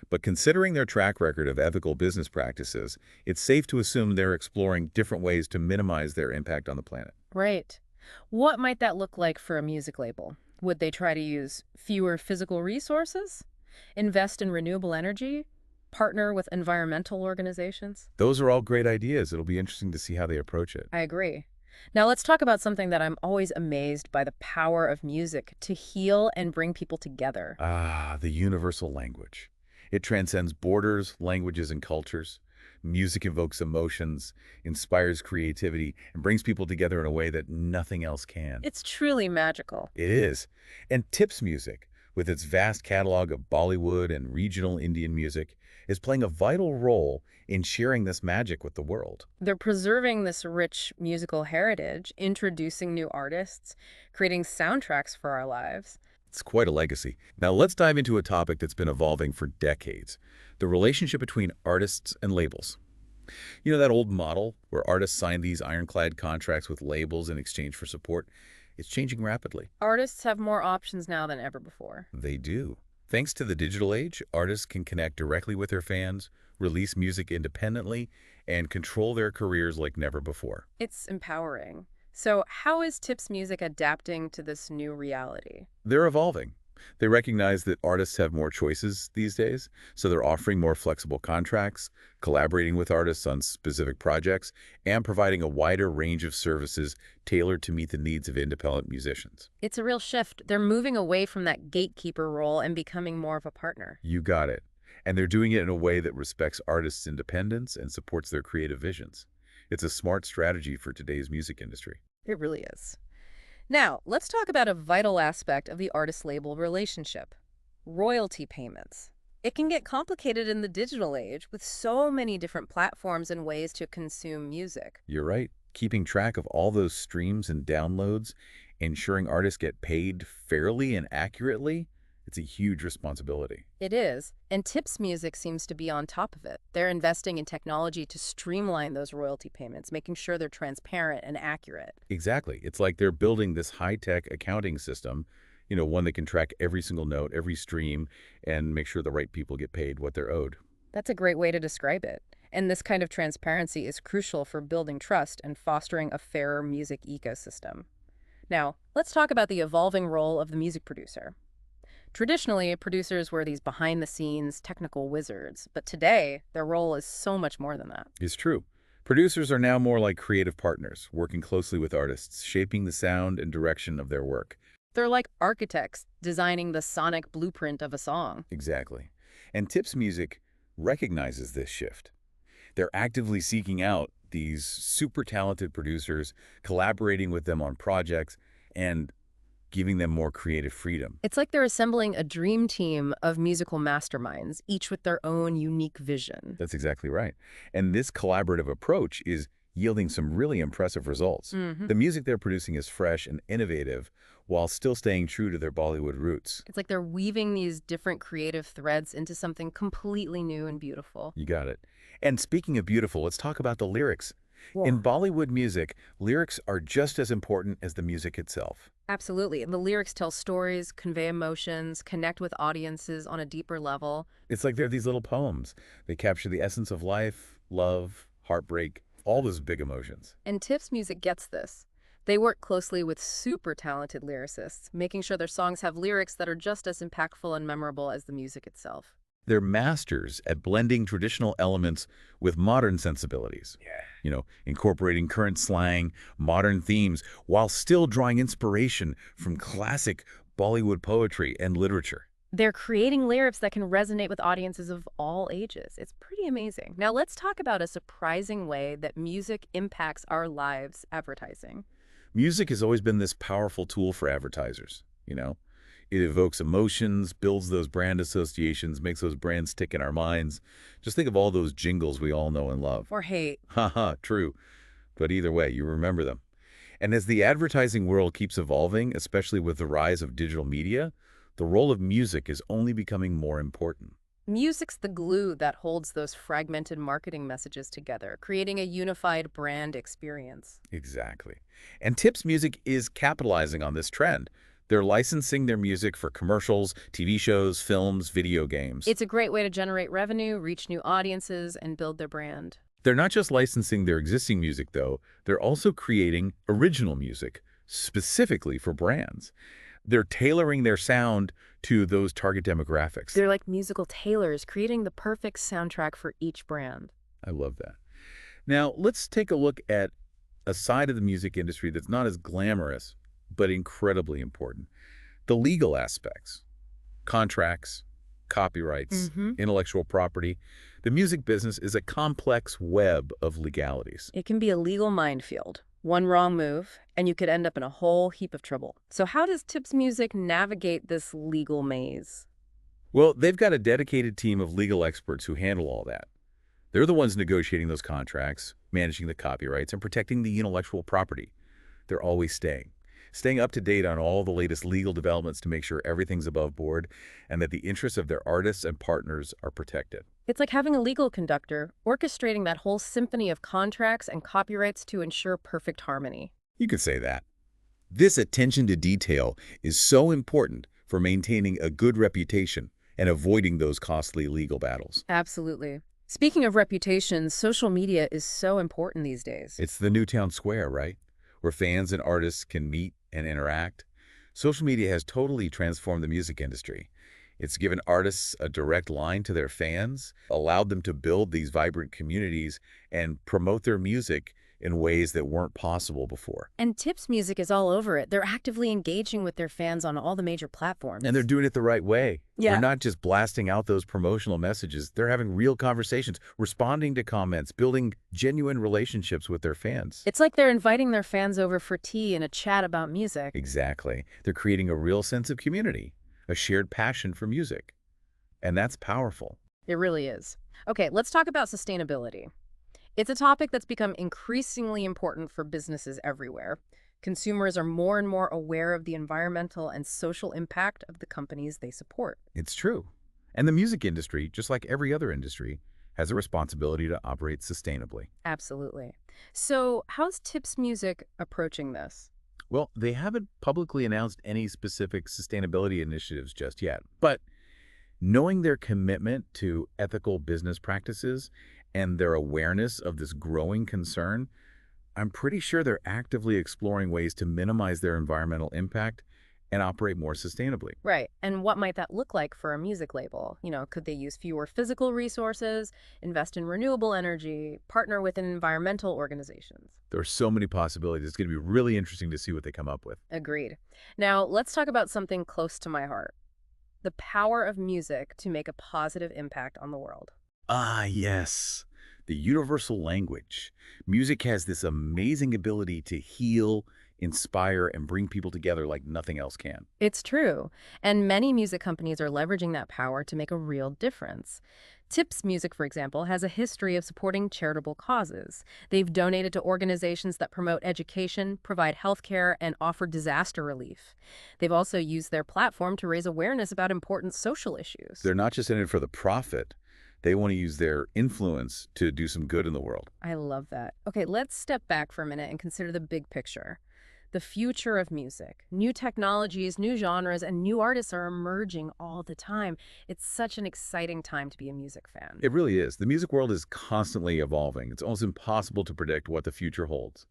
but considering their track record of ethical business practices, it's safe to assume they're exploring different ways to minimize their impact on the planet. Right. What might that look like for a music label? Would they try to use fewer physical resources? Invest in renewable energy? Partner with environmental organizations? Those are all great ideas. It'll be interesting to see how they approach it. I agree. Now let's talk about something that I'm always amazed by: the power of music to heal and bring people together. Ah, the universal language. It transcends borders, languages, and cultures. Music evokes emotions, inspires creativity, and brings people together in a way that nothing else can. It's truly magical. It is. And Tips Music, with its vast catalog of Bollywood and regional Indian music, is playing a vital role in sharing this magic with the world. They're preserving this rich musical heritage, introducing new artists, creating soundtracks for our lives. It's quite a legacy. Now let's dive into a topic that's been evolving for decades, the relationship between artists and labels. You know that old model where artists sign these ironclad contracts with labels in exchange for support? It's changing rapidly. Artists have more options now than ever before. They do. Thanks to the digital age, artists can connect directly with their fans, release music independently, and control their careers like never before. It's empowering. So how is Tips Music adapting to this new reality? They're evolving. They recognize that artists have more choices these days, so they're offering more flexible contracts, collaborating with artists on specific projects, and providing a wider range of services tailored to meet the needs of independent musicians. It's a real shift. They're moving away from that gatekeeper role and becoming more of a partner. You got it. And they're doing it in a way that respects artists' independence and supports their creative visions. It's a smart strategy for today's music industry. It really is. Now, let's talk about a vital aspect of the artist-label relationship: royalty payments. It can get complicated in the digital age with so many different platforms and ways to consume music. You're right. Keeping track of all those streams and downloads, ensuring artists get paid fairly and accurately, it's a huge responsibility. It is, and Tips Music seems to be on top of it. They're investing in technology to streamline those royalty payments, making sure they're transparent and accurate. Exactly. It's like they're building this high-tech accounting system, one that can track every single note, every stream, and make sure the right people get paid what they're owed. That's a great way to describe it. And this kind of transparency is crucial for building trust and fostering a fairer music ecosystem. Now, let's talk about the evolving role of the music producer. Traditionally, producers were these behind-the-scenes technical wizards, but today, their role is so much more than that. It's true. Producers are now more like creative partners, working closely with artists, shaping the sound and direction of their work. They're like architects designing the sonic blueprint of a song. Exactly. And Tips Music recognizes this shift. They're actively seeking out these super talented producers, collaborating with them on projects, and giving them more creative freedom. It's like they're assembling a dream team of musical masterminds, each with their own unique vision. That's exactly right. And this collaborative approach is yielding some really impressive results. The music they're producing is fresh and innovative while still staying true to their Bollywood roots. It's like they're weaving these different creative threads into something completely new and beautiful. You got it. And speaking of beautiful, let's talk about the lyrics. Yeah. In Bollywood music, lyrics are just as important as the music itself. Absolutely. The lyrics tell stories, convey emotions, connect with audiences on a deeper level. It's like they're these little poems. They capture the essence of life, love, heartbreak, all those big emotions. And Tips Music gets this. They work closely with super talented lyricists, making sure their songs have lyrics that are just as impactful and memorable as the music itself. They're masters at blending traditional elements with modern sensibilities. Incorporating current slang, modern themes, while still drawing inspiration from classic Bollywood poetry and literature. They're creating lyrics that can resonate with audiences of all ages. It's pretty amazing. Now let's talk about a surprising way that music impacts our lives: advertising. Music has always been this powerful tool for advertisers. It evokes emotions, builds those brand associations, makes those brands stick in our minds. Just think of all those jingles we all know and love. Or hate. Haha, true. But either way, you remember them. And as the advertising world keeps evolving, especially with the rise of digital media, the role of music is only becoming more important. Music's the glue that holds those fragmented marketing messages together, creating a unified brand experience. Exactly. And Tips Music is capitalizing on this trend. They're licensing their music for commercials, TV shows, films, video games. It's a great way to generate revenue, reach new audiences, and build their brand. They're not just licensing their existing music, though. They're also creating original music specifically for brands. They're tailoring their sound to those target demographics. They're like musical tailors, creating the perfect soundtrack for each brand. I love that. Now, let's take a look at a side of the music industry that's not as glamorous, but incredibly important. The legal aspects, contracts, copyrights, intellectual property. The music business is a complex web of legalities. It can be a legal minefield. One wrong move, and you could end up in a whole heap of trouble. So how does Tips Music navigate this legal maze? Well, they've got a dedicated team of legal experts who handle all that. They're the ones negotiating those contracts, managing the copyrights, and protecting the intellectual property. They're always staying up to date on all the latest legal developments to make sure everything's above board and that the interests of their artists and partners are protected. It's like having a legal conductor, orchestrating that whole symphony of contracts and copyrights to ensure perfect harmony. You could say that. This attention to detail is so important for maintaining a good reputation and avoiding those costly legal battles. Absolutely. Speaking of reputation, social media is so important these days. It's the new town square, right? Where fans and artists can meet and interact. Social media has totally transformed the music industry. It's given artists a direct line to their fans, allowed them to build these vibrant communities and promote their music in ways that weren't possible before. And Tips Music is all over it. They're actively engaging with their fans on all the major platforms. And they're doing it the right way. Yeah. They're not just blasting out those promotional messages. They're having real conversations, responding to comments, building genuine relationships with their fans. It's like they're inviting their fans over for tea and a chat about music. Exactly. They're creating a real sense of community, a shared passion for music. And that's powerful. It really is. Okay, let's talk about sustainability. It's a topic that's become increasingly important for businesses everywhere. Consumers are more and more aware of the environmental and social impact of the companies they support. It's true. And the music industry, just like every other industry, has a responsibility to operate sustainably. Absolutely. So how's Tips Music approaching this? Well, they haven't publicly announced any specific sustainability initiatives just yet, but knowing their commitment to ethical business practices and their awareness of this growing concern, I'm pretty sure they're actively exploring ways to minimize their environmental impact and operate more sustainably. Right. And what might that look like for a music label? Could they use fewer physical resources, invest in renewable energy, partner with environmental organizations? There are so many possibilities. It's going to be really interesting to see what they come up with. Agreed. Now, let's talk about something close to my heart. The power of music to make a positive impact on the world. Ah, yes. The universal language. Music has this amazing ability to heal, inspire, and bring people together like nothing else can. It's true. And many music companies are leveraging that power to make a real difference. Tips Music, for example, has a history of supporting charitable causes. They've donated to organizations that promote education, provide healthcare, and offer disaster relief. They've also used their platform to raise awareness about important social issues. They're not just in it for the profit. They want to use their influence to do some good in the world. I love that. Okay, let's step back for a minute and consider the big picture. The future of music. New technologies, new genres, and new artists are emerging all the time. It's such an exciting time to be a music fan. It really is. The music world is constantly evolving. It's almost impossible to predict what the future holds.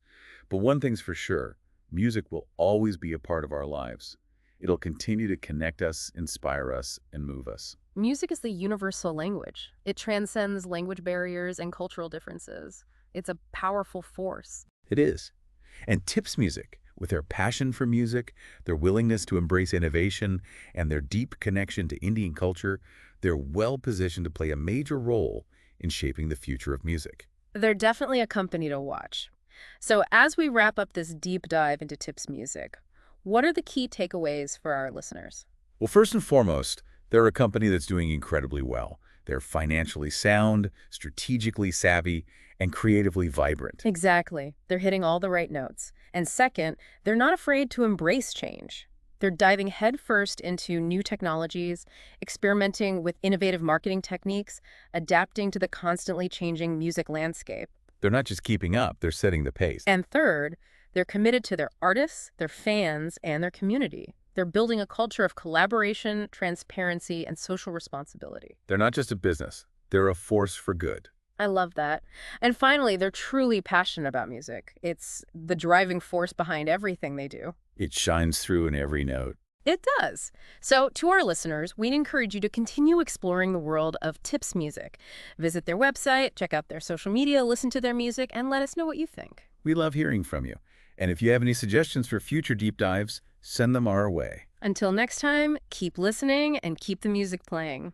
But one thing's for sure, music will always be a part of our lives. It'll continue to connect us, inspire us, and move us. Music is the universal language. It transcends language barriers and cultural differences. It's a powerful force. It is. And Tips Music, with their passion for music, their willingness to embrace innovation, and their deep connection to Indian culture, they're well positioned to play a major role in shaping the future of music. They're definitely a company to watch. So as we wrap up this deep dive into Tips Music, what are the key takeaways for our listeners? Well, first and foremost, they're a company that's doing incredibly well. They're financially sound, strategically savvy, and creatively vibrant. Exactly. They're hitting all the right notes. And second, they're not afraid to embrace change. They're diving headfirst into new technologies, experimenting with innovative marketing techniques, adapting to the constantly changing music landscape. They're not just keeping up, they're setting the pace. And third, they're committed to their artists, their fans, and their community. They're building a culture of collaboration, transparency, and social responsibility. They're not just a business. They're a force for good. I love that. And finally, they're truly passionate about music. It's the driving force behind everything they do. It shines through in every note. It does. So, to our listeners, we'd encourage you to continue exploring the world of Tips Music. Visit their website, check out their social media, listen to their music, and let us know what you think. We love hearing from you. And if you have any suggestions for future deep dives, send them our way. Until next time, keep listening and keep the music playing.